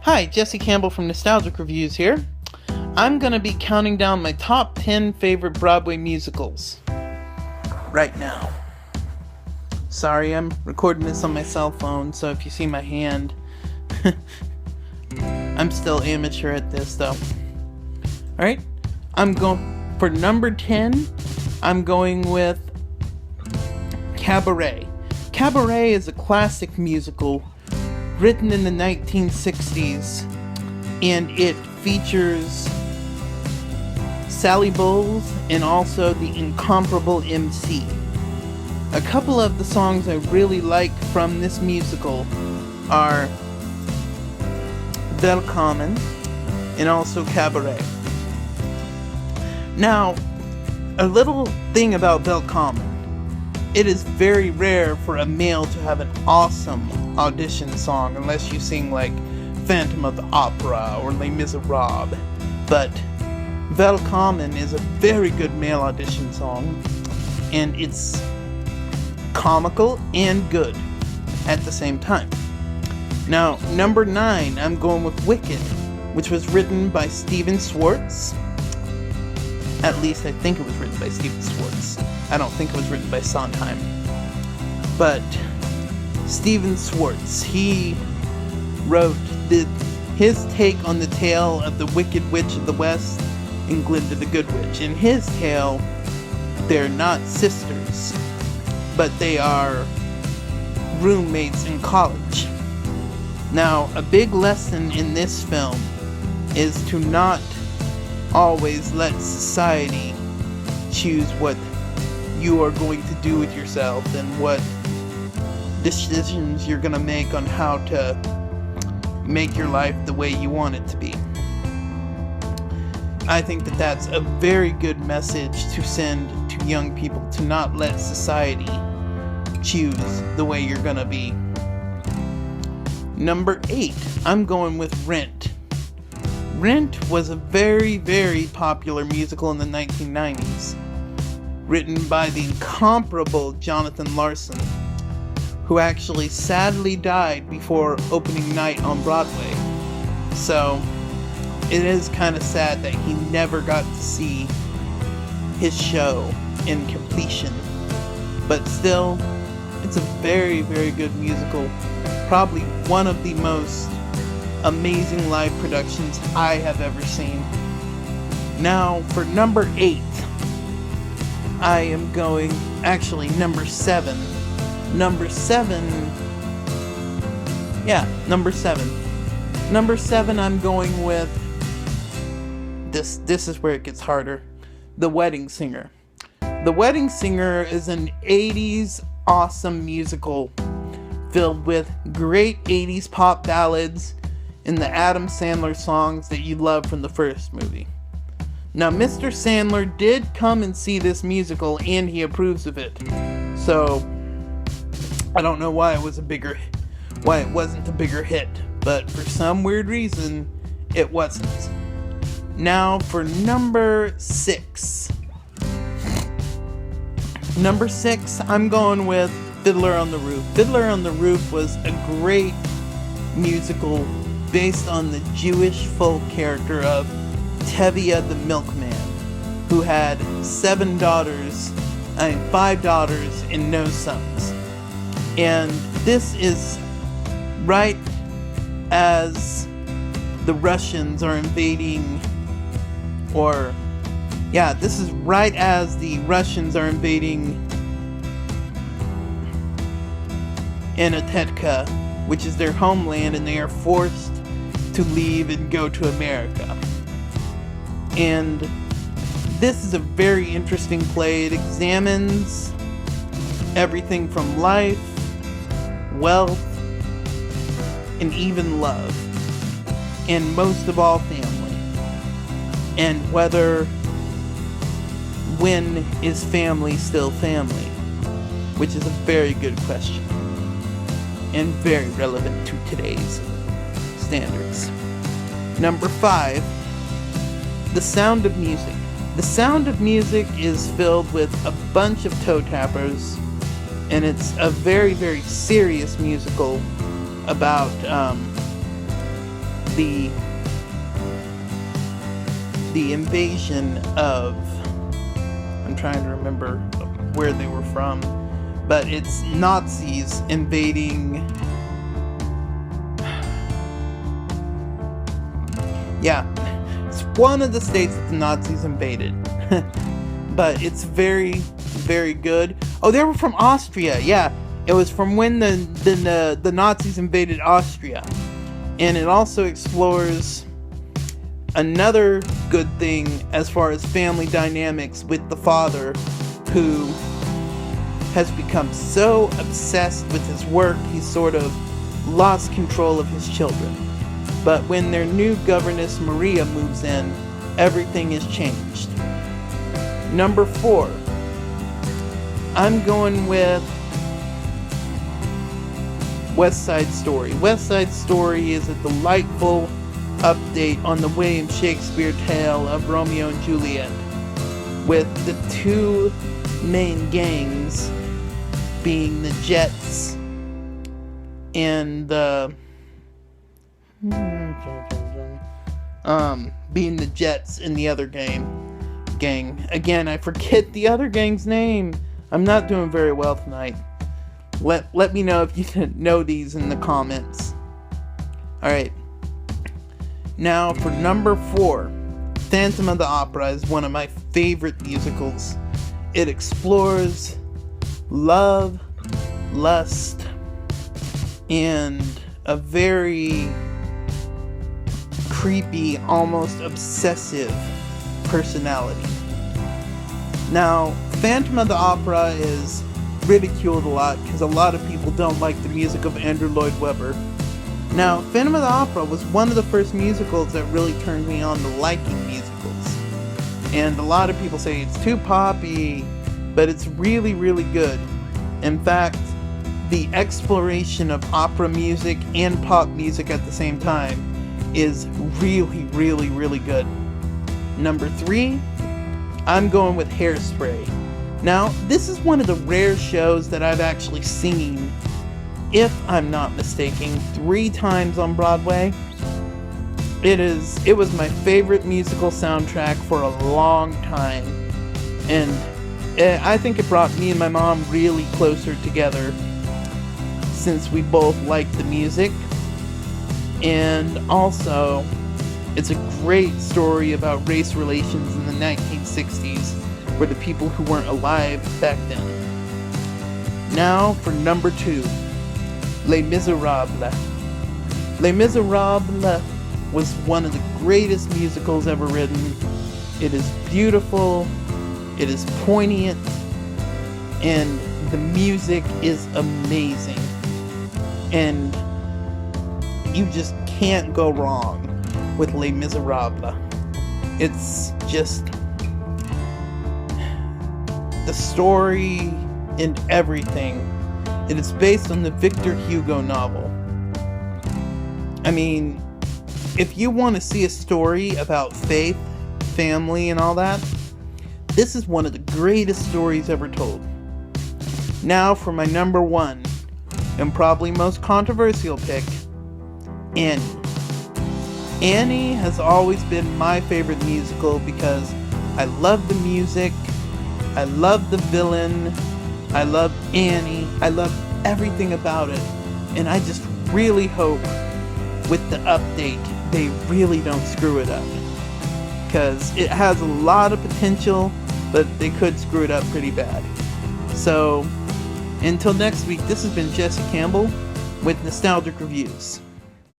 Hi, Jesse Campbell from Nostalgic Reviews here. I'm going to be counting down my top 10 favorite Broadway musicals right now. Sorry, I'm recording this on my cell phone, so if you see my hand, I'm still amateur at this though. Alright, I'm going for number 10, I'm going with Cabaret. Cabaret is a classic musical written in the 1960s, and it features Sally Bowles and also the incomparable MC. A couple of the songs I really like from this musical are Willkommen and also Cabaret. Now, a little thing about Willkommen. It is very rare for a male to have an awesome audition song unless you sing like Phantom of the Opera or Les Miserables. But Willkommen is a very good male audition song, and it's comical and good at the same time. Now, number 9, I'm going with Wicked, which was written by Stephen Schwartz. At least I think it was written by Stephen Schwartz. I don't think it was written by Sondheim. But Stephen Schwartz, he wrote his take on the tale of the Wicked Witch of the West and Glinda the Good Witch. In his tale, they're not sisters, but they are roommates in college. Now, a big lesson in this film is to not always let society choose what you are going to do with yourself and what decisions you're going to make on how to make your life the way you want it to be. I think that that's a very good message to send to young people, to not let society choose the way you're going to be. Number 8, I'm going with Rent. Rent was a very, very popular musical in the 1990s, written by the incomparable Jonathan Larson, who actually sadly died before opening night on Broadway. So, it is kind of sad that he never got to see his show in completion. But still, it's a very, very good musical. Probably one of the most amazing live productions I have ever seen. Now, for number 8, I am going, actually, number 7. Number 7, I'm going with, this is where it gets harder, The Wedding Singer. The Wedding Singer is an 80s awesome musical filled with great 80s pop ballads and the Adam Sandler songs that you love from the first movie. Now, Mr. Sandler did come and see this musical, and he approves of it. So, I don't know why it wasn't a bigger hit, but for some weird reason, it wasn't. Now, for number 6. Number 6, I'm going with Fiddler on the Roof. Fiddler on the Roof was a great musical based on the Jewish folk character of Tevye the milkman, who had 5 daughters and no sons. And this is right as the Russians are invading, Anatetka, which is their homeland, and they are forced to leave and go to America. And this is a very interesting play. It examines everything from life, wealth, and even love, and most of all family, and when is family still family, which is a very good question and very relevant to today's standards. Number 5, The Sound of Music. The Sound of Music is filled with a bunch of toe tappers, and it's a very, very serious musical about the invasion of, I'm trying to remember where they were from, but it's Nazis invading, yeah, it's one of the states that the Nazis invaded. But it's very, very good. Oh, they were from Austria. Yeah, it was from when the Nazis invaded Austria. And it also explores another good thing as far as family dynamics with the father, who has become so obsessed with his work he's sort of lost control of his children. But when their new governess Maria moves in, everything is changed. Number 4, I'm going with West Side Story. West Side Story is a delightful update on the William Shakespeare tale of Romeo and Juliet, with the two main gangs being the Jets and the other gang. Again, I forget the other gang's name. I'm not doing very well tonight. Let me know if you know these in the comments. Alright. Now for number 4. Phantom of the Opera is one of my favorite musicals. It explores love, lust, and a very creepy, almost obsessive personality. Now, Phantom of the Opera is ridiculed a lot because a lot of people don't like the music of Andrew Lloyd Webber. Now, Phantom of the Opera was one of the first musicals that really turned me on to liking musicals. And a lot of people say it's too poppy, but it's really, really good. In fact, the exploration of opera music and pop music at the same time is really, really, really good. Number 3, I'm going with Hairspray. Now, this is one of the rare shows that I've actually seen, if I'm not mistaken, 3 times on Broadway. It was my favorite musical soundtrack for a long time, and I think it brought me and my mom really closer together, since we both liked the music. And also, it's a great story about race relations in the 1960s for the people who weren't alive back then. Now for number 2, Les Miserables. Les Miserables was one of the greatest musicals ever written. It is beautiful, it is poignant, and the music is amazing. And you just can't go wrong with Les Miserables. It's just the story and everything. It is based on the Victor Hugo novel. I mean, if you want to see a story about faith, family, and all that, this is one of the greatest stories ever told. Now for my number 1, and probably most controversial pick, Annie. Annie has always been my favorite musical because I love the music, I love the villain, I love Annie, I love everything about it, and I just really hope with the update they really don't screw it up, because it has a lot of potential, but they could screw it up pretty bad. So until next week, this has been Jesse Campbell with Nostalgic Reviews.